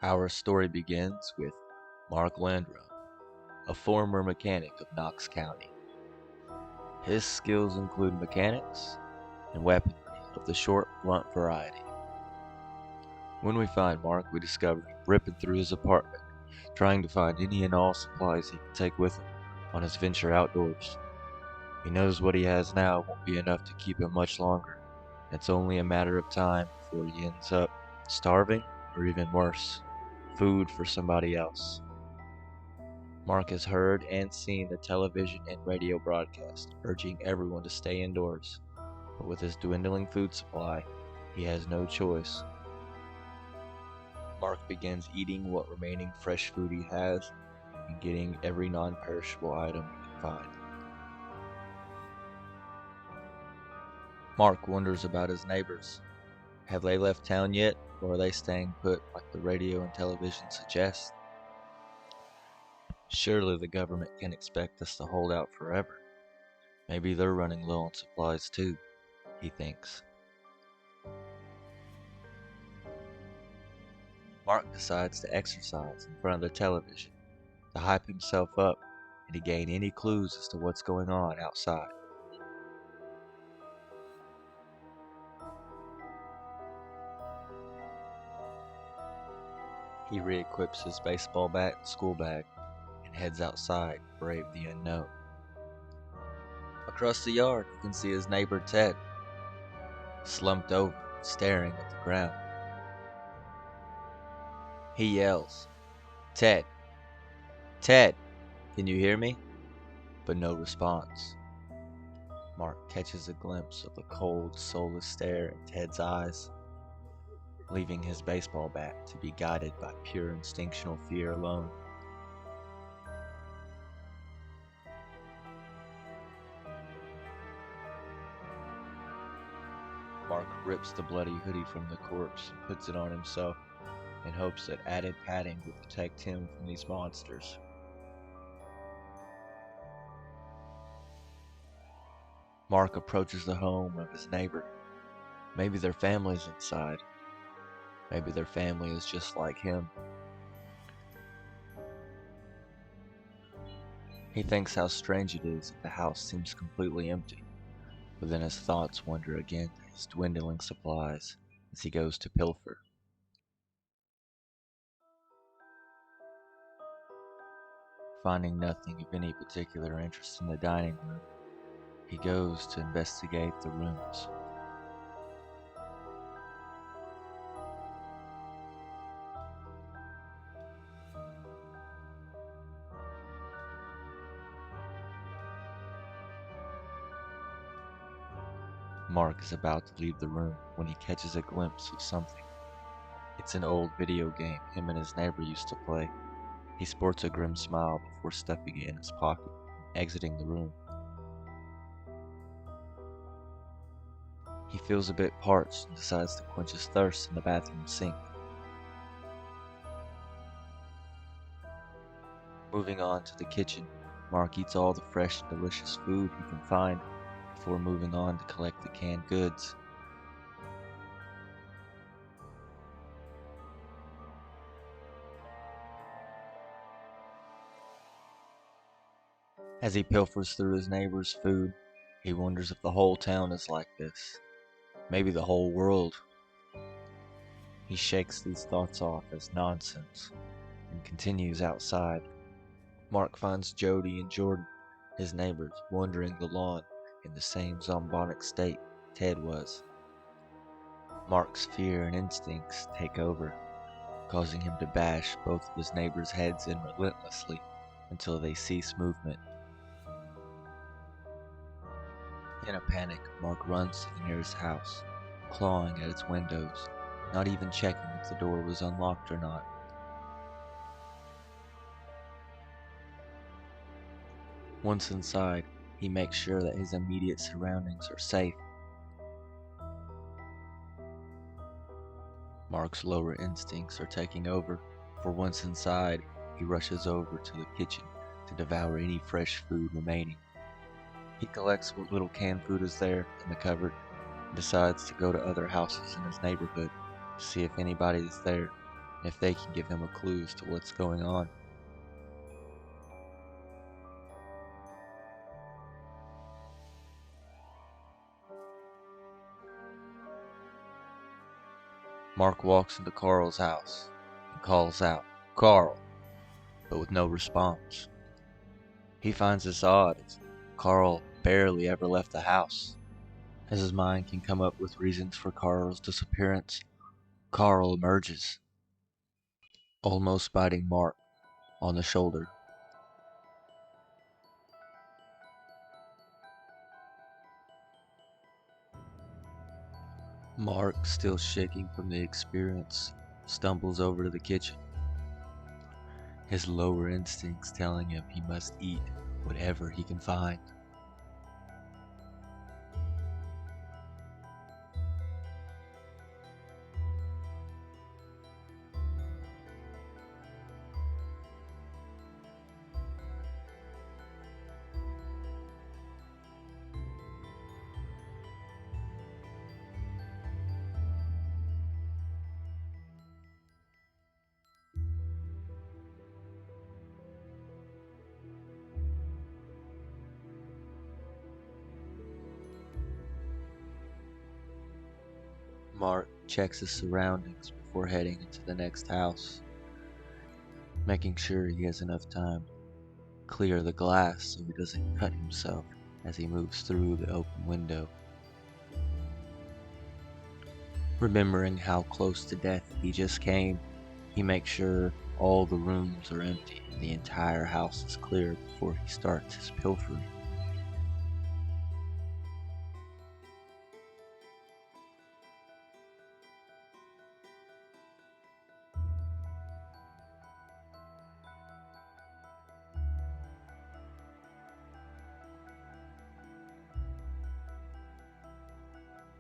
Our story begins with Mark Landrum, a former mechanic of Knox County. His skills include mechanics and weaponry of the short, blunt variety. When we find Mark, we discover him ripping through his apartment, trying to find any and all supplies he can take with him on his venture outdoors. He knows what he has now won't be enough to keep him much longer. It's only a matter of time before he ends up starving, or even worse, food for somebody else. Mark has heard and seen the television and radio broadcast urging everyone to stay indoors, but with his dwindling food supply, he has no choice. Mark begins eating what remaining fresh food he has and getting every non-perishable item he can find. Mark wonders about his neighbors. Have they left town yet, or are they staying put like the radio and television suggest? Surely the government can't expect us to hold out forever. Maybe they're running low on supplies too, he thinks. Mark decides to exercise in front of the television, to hype himself up and to gain any clues as to what's going on outside. He re-equips his baseball bat and school bag and heads outside to brave the unknown. Across the yard, he can see his neighbor Ted, slumped over, staring at the ground. He yells, "Ted! Ted! Can you hear me?" But no response. Mark catches a glimpse of the cold, soulless stare in Ted's eyes, leaving his baseball bat to be guided by pure instinctual fear alone. Mark rips the bloody hoodie from the corpse and puts it on himself in hopes that added padding will protect him from these monsters. Mark approaches the home of his neighbor. Maybe their family's inside. Maybe their family is just like him. He thinks how strange it is that the house seems completely empty, but then his thoughts wander again to his dwindling supplies as he goes to pilfer. Finding nothing of any particular interest in the dining room, he goes to investigate the rooms. Mark is about to leave the room when he catches a glimpse of something. It's an old video game him and his neighbor used to play. He sports a grim smile before stuffing it in his pocket and exiting the room. He feels a bit parched and decides to quench his thirst in the bathroom sink. Moving on to the kitchen, Mark eats all the fresh and delicious food he can find before moving on to collect the canned goods. As he pilfers through his neighbor's food, he wonders if the whole town is like this. Maybe the whole world. He shakes these thoughts off as nonsense and continues outside. Mark finds Jody and Jordan, his neighbors, wandering the lawn in the same zombonic state Ted was. Mark's fear and instincts take over, causing him to bash both of his neighbors' heads in relentlessly until they cease movement. In a panic, Mark runs to the nearest house, clawing at its windows, not even checking if the door was unlocked or not. Once inside, he makes sure that his immediate surroundings are safe. Mark's lower instincts are taking over, for once inside, he rushes over to the kitchen to devour any fresh food remaining. He collects what little canned food is there in the cupboard and decides to go to other houses in his neighborhood to see if anybody is there. if they can give him a clue as to what's going on. Mark walks into Carl's house and calls out, "Carl," but with no response. He finds this odd as Carl barely ever left the house. As his mind can come up with reasons for Carl's disappearance, Carl emerges, almost biting Mark on the shoulder. Mark, still shaking from the experience, stumbles over to the kitchen, his lower instincts telling him he must eat whatever he can find. Mark checks his surroundings before heading into the next house, making sure he has enough time to clear the glass so he doesn't cut himself as he moves through the open window. Remembering how close to death he just came, he makes sure all the rooms are empty and the entire house is clear before he starts his pilfering.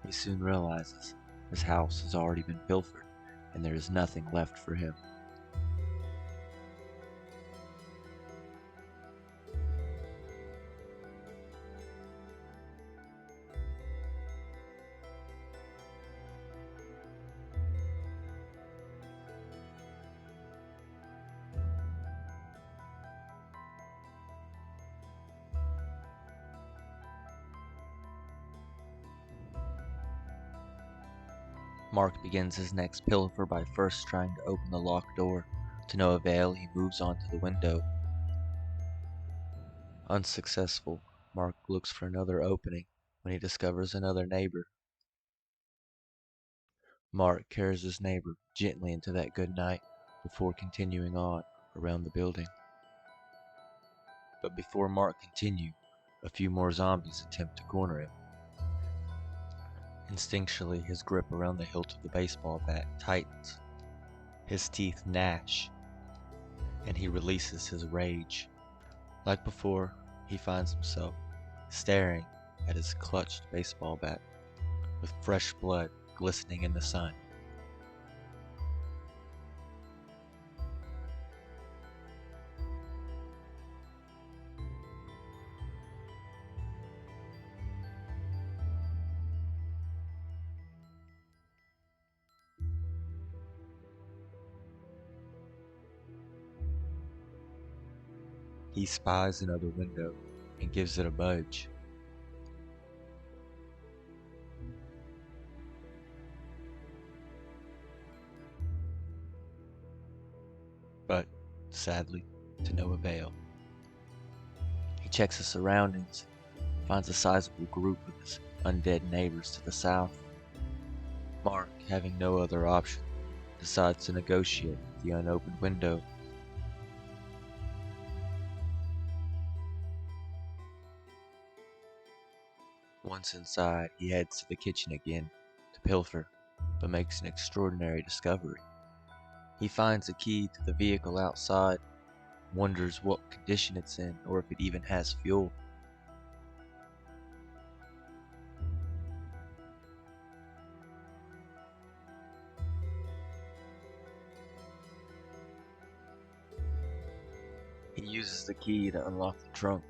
He soon realizes his house has already been pilfered and there is nothing left for him. Mark begins his next pilfer by first trying to open the locked door. To no avail, he moves on to the window. Unsuccessful, Mark looks for another opening when he discovers another neighbor. Mark carries his neighbor gently into that good night before continuing on around the building. But before Mark continues, a few more zombies attempt to corner him. Instinctually, his grip around the hilt of the baseball bat tightens. His teeth gnash, and he releases his rage. Like before, he finds himself staring at his clutched baseball bat, with fresh blood glistening in the sun. He spies another window and gives it a budge. But, sadly, to no avail. He checks his surroundings, finds a sizable group of his undead neighbors to the south. Mark, having no other option, decides to negotiate with the unopened window. Once inside, he heads to the kitchen again to pilfer, but makes an extraordinary discovery. He finds a key to the vehicle outside, wonders what condition it's in or if it even has fuel. He uses the key to unlock the trunk,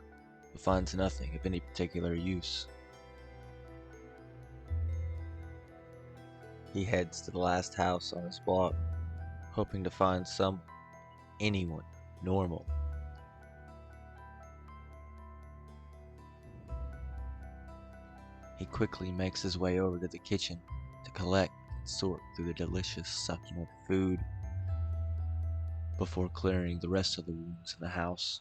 but finds nothing of any particular use. He heads to the last house on his block, hoping to find anyone, normal. He quickly makes his way over to the kitchen to collect and sort through the delicious, succulent food before clearing the rest of the rooms in the house.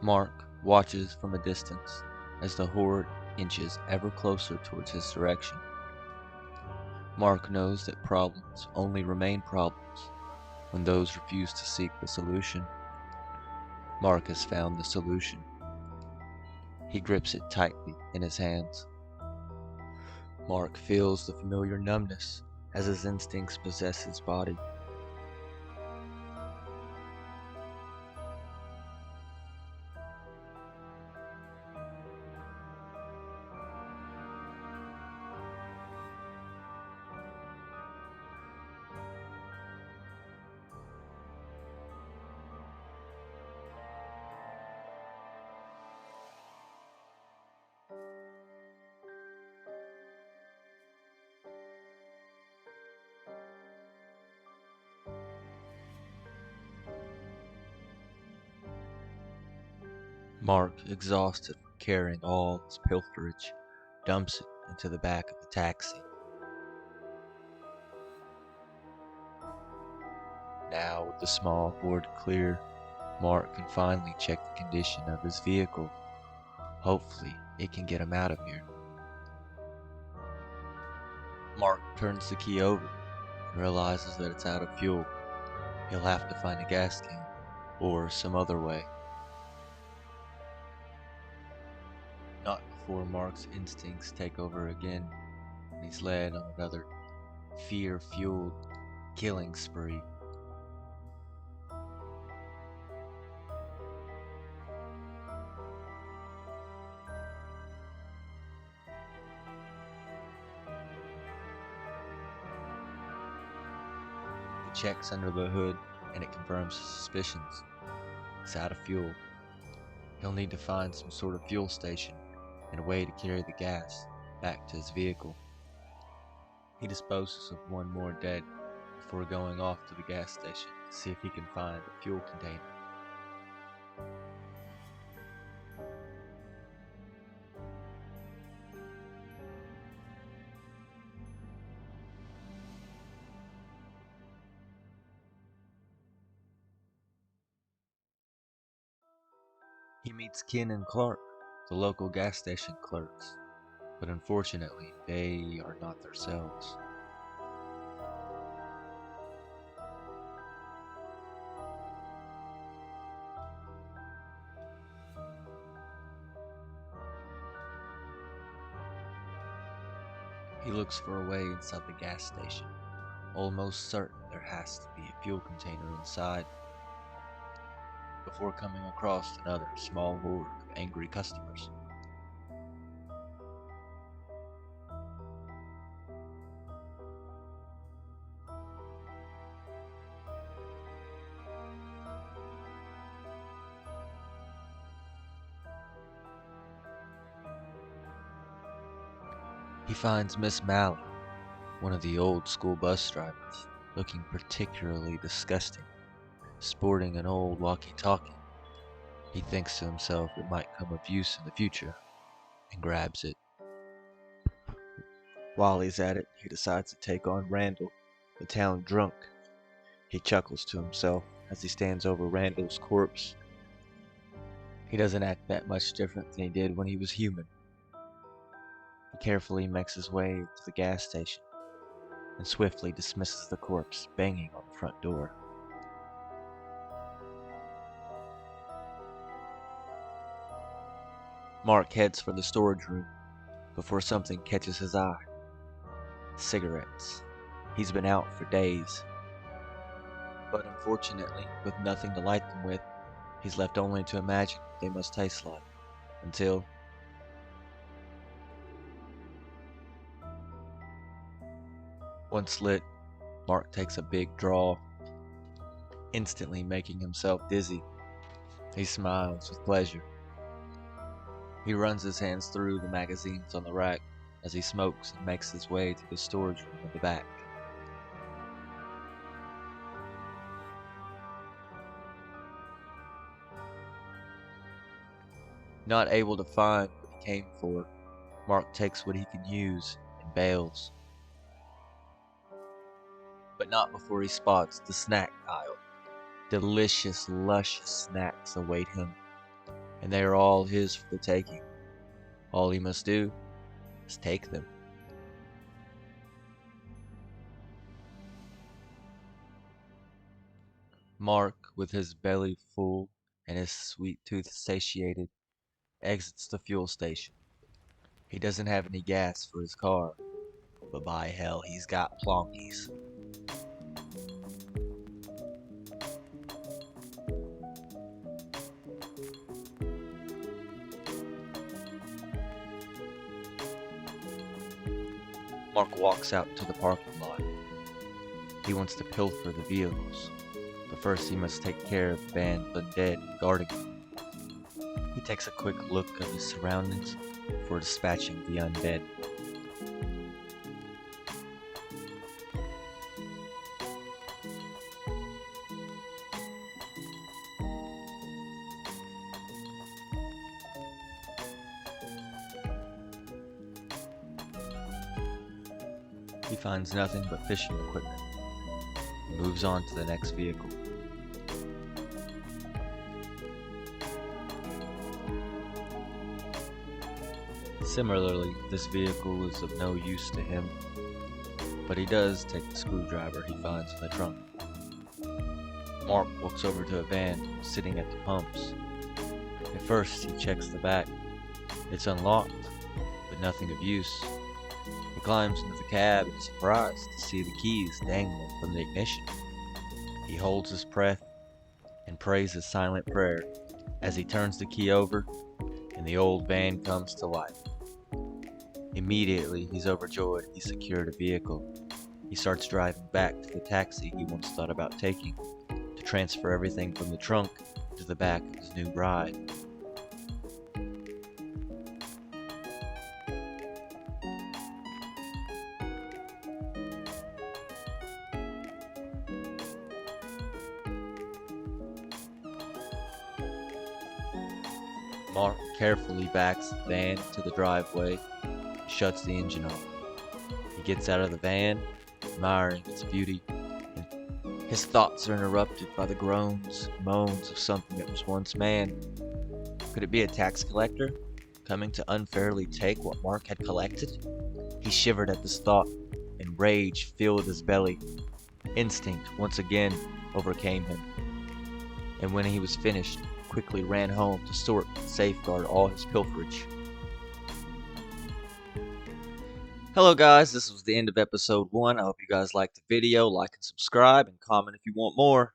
Mark watches from a distance as the horde inches ever closer towards his direction. Mark knows that problems only remain problems when those refuse to seek the solution. Mark has found the solution. He grips it tightly in his hands. Mark feels the familiar numbness as his instincts possess his body. Mark, exhausted from carrying all his pilferage, dumps it into the back of the taxi. Now, with the small board clear, Mark can finally check the condition of his vehicle. Hopefully, it can get him out of here. Mark turns the key over and realizes that it's out of fuel. He'll have to find a gas can or some other way. Not before Mark's instincts take over again, and he's led on another fear-fueled killing spree. He checks under the hood, and it confirms his suspicions. It's out of fuel. He'll need to find some sort of fuel station and a way to carry the gas back to his vehicle. He disposes of one more dead before going off to the gas station to see if he can find a fuel container. He meets Ken and Clark, the local gas station clerks, but unfortunately, they are not themselves. He looks for a way inside the gas station, almost certain there has to be a fuel container inside, before coming across another small horde of angry customers. He finds Miss Malley, one of the old school bus drivers, looking particularly disgusting, sporting an old walkie-talkie. He thinks to himself it might come of use in the future, and grabs it. While he's at it, he decides to take on Randall, the town drunk. He chuckles to himself as he stands over Randall's corpse. He doesn't act that much different than he did when he was human. He carefully makes his way to the gas station and swiftly dismisses the corpse banging on the front door. Mark heads for the storage room before something catches his eye. Cigarettes. He's been out for days, but unfortunately, with nothing to light them with, he's left only to imagine what they must taste like, until Once lit, Mark takes a big draw, instantly making himself dizzy. He smiles with pleasure. He runs his hands through the magazines on the rack as he smokes and makes his way to the storage room in the back. Not able to find what he came for, Mark takes what he can use and bails. But not before he spots the snack aisle. Delicious, luscious snacks await him, and they are all his for the taking. All he must do is take them. Mark, with his belly full and his sweet tooth satiated, exits the fuel station. He doesn't have any gas for his car, but by hell, he's got plonkies. Mark walks out to the parking lot. He wants to pilfer the vehicles, but first he must take care of the band of undead guarding him. He takes a quick look at his surroundings before dispatching the undead. He finds nothing but fishing equipment and moves on to the next vehicle. Similarly, this vehicle is of no use to him, but he does take the screwdriver he finds in the trunk. Mark walks over to a van sitting at the pumps. At first, he checks the back. It's unlocked, but nothing of use. He climbs into the cab and is surprised to see the keys dangling from the ignition. He holds his breath and prays a silent prayer as he turns the key over and the old van comes to life. Immediately, he's overjoyed he secured a vehicle. He starts driving back to the taxi he once thought about taking to transfer everything from the trunk to the back of his new bride. Mark carefully backs the van to the driveway and shuts the engine off. He gets out of the van, admiring its beauty, and his thoughts are interrupted by the groans and moans of something that was once man. Could it be a tax collector coming to unfairly take what Mark had collected? He shivered at this thought, and rage filled his belly. Instinct once again overcame him, and when he was finished, quickly ran home to sort and safeguard all his pilferage. Hello guys, this was the end of episode 1. I hope you guys liked the video. Like and subscribe and comment if you want more.